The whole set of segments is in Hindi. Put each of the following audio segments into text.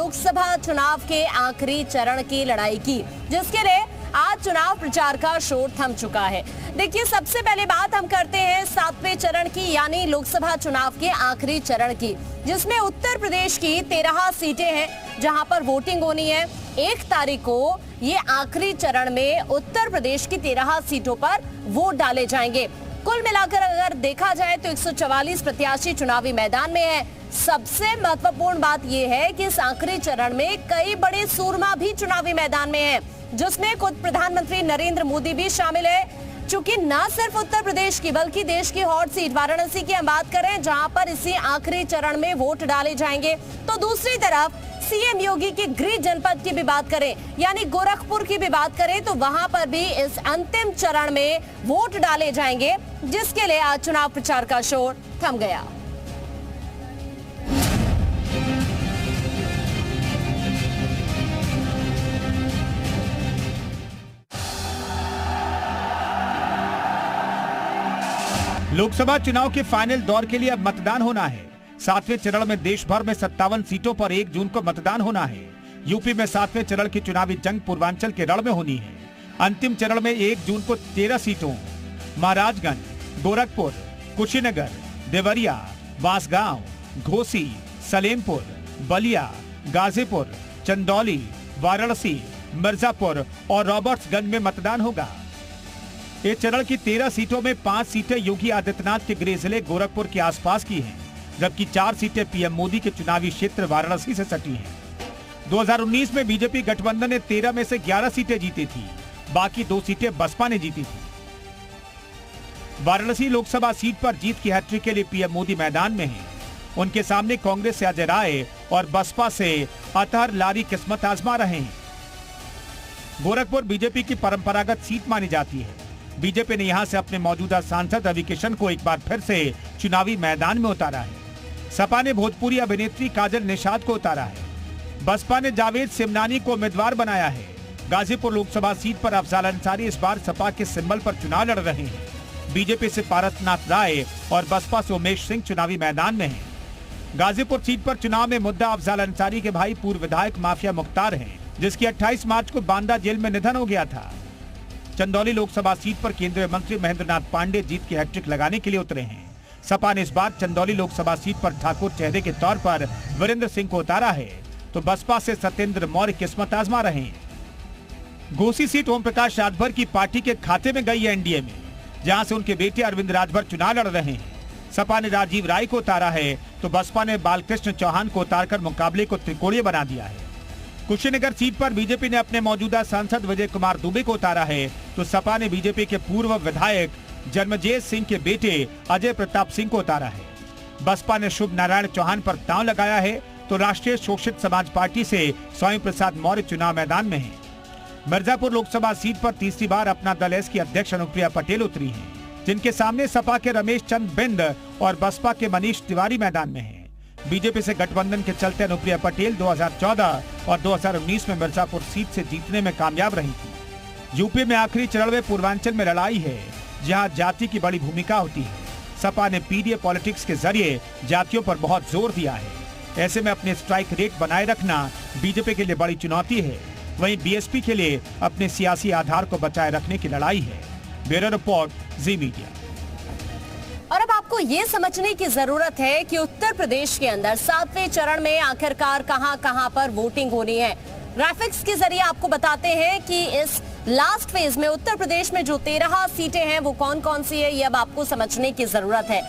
लोकसभा चुनाव के आखिरी चरण की लड़ाई की, जिसके लिए आज चुनाव प्रचार का शोर थम चुका है। देखिए, सबसे पहले बात हम करते हैं 7वें चरण की, यानी लोकसभा चुनाव के आखिरी चरण की, जिसमें उत्तर प्रदेश की 13 सीटें हैं जहां पर वोटिंग होनी है। 1 तारीख को ये आखिरी चरण में उत्तर प्रदेश की 13 सीटों पर वोट डाले जाएंगे। कुल मिलाकर अगर देखा जाए तो 144 प्रत्याशी चुनावी मैदान में है। सबसे महत्वपूर्ण बात यह है कि इस आखिरी चरण में कई बड़े सूरमा भी चुनावी मैदान में हैं, जिसमें खुद प्रधानमंत्री नरेंद्र मोदी भी शामिल है। चूंकि न सिर्फ उत्तर प्रदेश की बल्कि देश की हॉट सीट वाराणसी की हम बात करें, जहां पर इसी आखिरी चरण में वोट डाले जाएंगे, तो दूसरी तरफ सीएम योगी के गृह जनपद की भी बात करें, यानी गोरखपुर की भी बात करें, तो वहां पर भी इस अंतिम चरण में वोट डाले जाएंगे, जिसके लिए आज चुनाव प्रचार का शोर थम गया। लोकसभा चुनाव के फाइनल दौर के लिए अब मतदान होना है। 7वें चरण में देश भर में 57 सीटों पर 1 जून को मतदान होना है। यूपी में 7वें चरण की चुनावी जंग पूर्वांचल के रण में होनी है। अंतिम चरण में 1 जून को 13 सीटों महाराजगंज, गोरखपुर, कुशीनगर, देवरिया, बांसगांव, घोसी, सलेमपुर, बलिया, गाजीपुर, चंदौली, वाराणसी, मिर्जापुर और रॉबर्ट्सगंज में मतदान होगा। इस चरण की 13 सीटों में 5 सीटें योगी आदित्यनाथ के गृह जिले गोरखपुर के आसपास की हैं, जबकि 4 सीटें पीएम मोदी के चुनावी क्षेत्र वाराणसी से सटी हैं। 2019 में बीजेपी गठबंधन ने 13 में से 11 सीटें जीती थी, बाकी 2 सीटें बसपा ने जीती थी। वाराणसी लोकसभा सीट पर जीत की हैट्रिक के लिए पीएम मोदी मैदान में हैं। उनके सामने कांग्रेस से अजय राय और बसपा से अतहर लारी किस्मत आजमा रहे हैं। गोरखपुर बीजेपी की परंपरागत सीट मानी जाती है। बीजेपी ने यहां से अपने मौजूदा सांसद रवि किशन को एक बार फिर से चुनावी मैदान में उतारा है। सपा ने भोजपुरी अभिनेत्री काजल निषाद को उतारा है। बसपा ने जावेद सिमनानी को उम्मीदवार बनाया है। गाजीपुर लोकसभा सीट पर अफजाल अंसारी इस बार सपा के सिंबल पर चुनाव लड़ रहे हैं। बीजेपी से पारसनाथ राय और बसपा से उमेश सिंह चुनावी मैदान में हैं। गाजीपुर सीट पर चुनाव में मुद्दा अफजाल अंसारी के भाई पूर्व विधायक माफिया मुख्तार हैं, जिसकी 28 मार्च को बांदा जेल में निधन हो गया था। चंदौली लोकसभा सीट पर केंद्रीय मंत्री महेंद्रनाथ पांडे जीत की हैट्रिक लगाने के लिए उतरे हैं। सपा ने इस बार चंदौली लोकसभा सीट पर ठाकुर चेहरे के तौर पर वीरेंद्र सिंह को उतारा है, तो बसपा से सत्येंद्र मौर्य किस्मत आजमा रहे हैं। घोसी सीट ओम प्रकाश राजभर की पार्टी के खाते में गई है एनडीए में, जहां से उनके बेटे अरविंद राजभर चुनाव लड़ रहे हैं। सपा ने राजीव राय को उतारा है, तो बसपा ने बालकृष्ण चौहान को उतारकर मुकाबले को त्रिकोणीय बना दिया है। कुशीनगर सीट पर बीजेपी ने अपने मौजूदा सांसद विजय कुमार दुबे को उतारा है, तो सपा ने बीजेपी के पूर्व विधायक जन्मजेत सिंह के बेटे अजय प्रताप सिंह को उतारा है। बसपा ने शुभ नारायण चौहान पर दांव लगाया है, तो राष्ट्रीय शोषित समाज पार्टी से स्वामी प्रसाद मौर्य चुनाव मैदान में है। मिर्जापुर लोकसभा सीट पर तीसरी बार अपना दल एस की अध्यक्ष अनुप्रिया पटेल उतरी हैं, जिनके सामने सपा के रमेश चंद बिंद और बसपा के मनीष तिवारी मैदान में हैं। बीजेपी से गठबंधन के चलते अनुप्रिया पटेल 2014 और 2019 में मिर्जापुर सीट से जीतने में कामयाब रही थी। यूपी में आखिरी चरण में पूर्वांचल में लड़ाई है, जहां जाति की बड़ी भूमिका होती है। सपा ने पीडीए पॉलिटिक्स के जरिए जातियों पर बहुत जोर दिया है। ऐसे में अपने स्ट्राइक रेट बनाए रखना बीजेपी के लिए बड़ी चुनौती है। वहीं बीएसपी के लिए अपने सियासी आधार को बचाए रखने की लड़ाई है। ब्यूरो रिपोर्ट, जी मीडिया। और अब आपको ये समझने की जरूरत है कि उत्तर प्रदेश के अंदर 7वें चरण में आखिरकार कहां पर वोटिंग होनी है। ग्राफिक्स के जरिए आपको बताते हैं कि इस लास्ट फेज में उत्तर प्रदेश में जो 13 सीटें हैं वो कौन कौन सी है, ये अब आपको समझने की जरूरत है।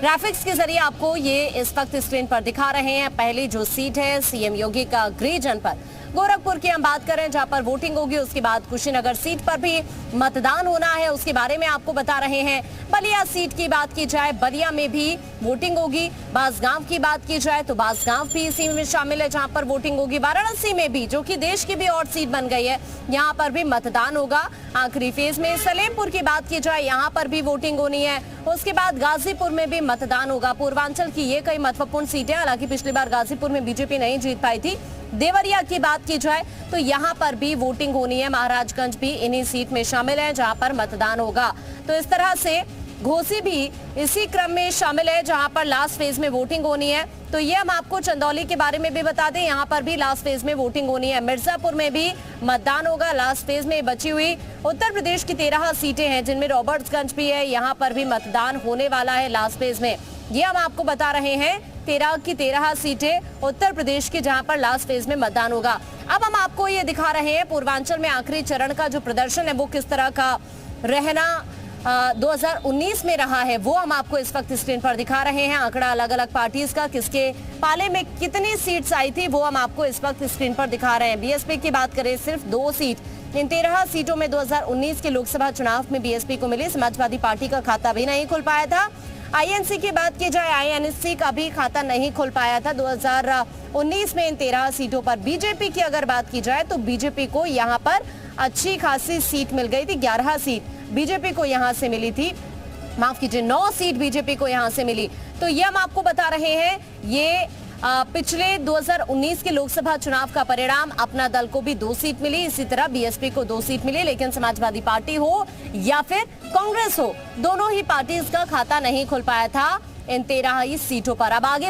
ग्राफिक्स के जरिए आपको ये इस वक्त स्क्रीन पर दिखा रहे हैं। पहली जो सीट है सीएम योगी का गृह जनपद गोरखपुर की हम बात करें, जहां पर वोटिंग होगी। उसके बाद कुशीनगर सीट पर भी मतदान होना है, उसके बारे में आपको बता रहे हैं। बलिया सीट की बात की जाए, बलिया में भी वोटिंग होगी। बांसगांव की बात की जाए तो बांसगांव भी इसी में शामिल है, जहां पर वोटिंग होगी। वाराणसी में भी, जो कि देश की भी और सीट बन गई है, यहाँ पर भी मतदान होगा आखिरी फेज में। सलेमपुर की बात की जाए, यहाँ पर भी वोटिंग होनी है। उसके बाद गाजीपुर में भी मतदान होगा। पूर्वांचल की ये कई महत्वपूर्ण सीटें, हालांकि पिछली बार गाजीपुर में बीजेपी नहीं जीत पाई थी। देवरिया की बात की जाए तो यहाँ पर भी वोटिंग होनी है। महाराजगंज भी इन्हीं सीट में शामिल है, जहां पर मतदान होगा। तो इस तरह से घोसी भी इसी क्रम में शामिल है, जहां पर लास्ट फेज में वोटिंग होनी है। तो ये हम आपको चंदौली के बारे में भी बता दें, यहाँ पर भी लास्ट फेज में वोटिंग होनी है। मिर्जापुर में भी मतदान होगा लास्ट फेज में। बची हुई उत्तर प्रदेश की 13 सीटें हैं, जिनमें रॉबर्ट्सगंज भी है, यहाँ पर भी मतदान होने वाला है लास्ट फेज में। ये हम आपको बता रहे हैं 13 की 13 सीटें उत्तर प्रदेश की, जहां पर लास्ट फेज में मतदान होगा। अब हम आपको ये दिखा रहे हैं पूर्वांचल में आखिरी चरण का जो प्रदर्शन है वो किस तरह का रहना 2019 में रहा है, वो हम आपको इस वक्त स्क्रीन पर दिखा रहे हैं। आंकड़ा अलग अलग पार्टीज का, किसके पाले में कितनी सीट्स आई थी, वो हम आपको इस वक्त स्क्रीन पर दिखा रहे हैं। बीएसपी की बात करें, सिर्फ 2 सीट इन 13 सीटों में 2019 के लोकसभा चुनाव में बीएसपी को मिली। समाजवादी पार्टी का खाता भी नहीं खुल पाया था। आईएनसी की बात की जाए, आईएनसी का भी खाता नहीं खुल पाया था 2019 में इन 13 सीटों पर। बीजेपी की अगर बात की जाए तो बीजेपी को यहाँ पर अच्छी खासी सीट मिल गई थी। 11 सीट बीजेपी को यहाँ से मिली थी, माफ कीजिए 9 सीट बीजेपी को यहाँ से मिली। तो ये हम आपको बता रहे हैं, ये पिछले 2019 के लोकसभा चुनाव का परिणाम। अपना दल को भी 2 सीट मिली, इसी तरह बीएसपी को 2 सीट मिली, लेकिन समाजवादी पार्टी हो या फिर कांग्रेस हो, दोनों ही पार्टीज का खाता नहीं खुल पाया था इन 13 ही सीटों पर। अब आगे